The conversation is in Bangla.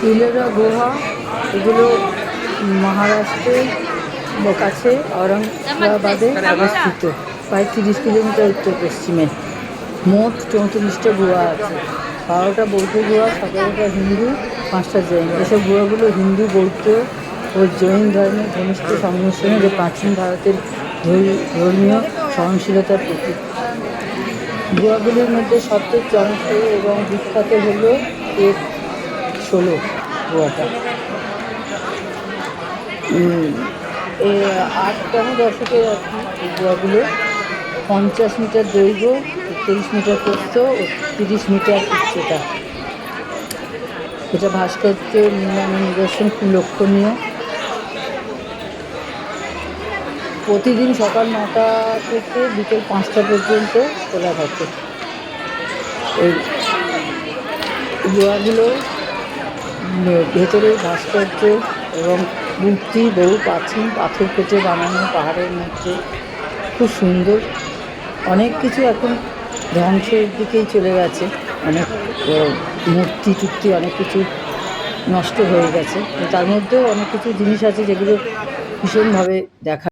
ইলোরা গুহা এগুলো মহারাষ্ট্রের কাছে ঔরঙ্গাবাদে অবস্থিত, প্রায় 30 কিলোমিটার উত্তর পশ্চিমে। মোট 34টা গুহা আছে। 12টা বৌদ্ধ গুহা, 17টা হিন্দু, 5টা জৈন। এসব গুহাগুলো হিন্দু, বৌদ্ধ ও জৈন ধর্মের ঘনিষ্ঠ সংমিশ্রণে যে প্রাচীন ভারতের ধর্মীয় সহনশীলতার প্রতীক। গুহাগুলির মধ্যে সবচেয়ে জনপ্রিয় এবং বিখ্যাত হল F16 গুহাটা। 8তম দশকের আর কি এই গুহাগুলো। 50 মিটার দৈর্ঘ্য, 31 মিটার প্রস্থ ও 30 মিটার উচ্চতা। এটা ভাস্কর্য নির্মাণের নিদর্শন খুব লক্ষণীয়। প্রতিদিন সকাল 9টা থেকে বিকেল 5টা পর্যন্ত খোলা থাকে। এই গুহাগুলো ভেতরের ভাস্কর্য এবং মূর্তি বহু প্রাচীন পাথর কেটে বানানো, পাহাড়ের মধ্যে খুব সুন্দর। অনেক কিছু এখন ধ্বংসের দিকেই চলে গেছে, অনেক মূর্তি টুর্তি অনেক কিছু নষ্ট হয়ে গেছে। তার মধ্যেও অনেক কিছু জিনিস আছে যেগুলো ভীষণভাবে দেখা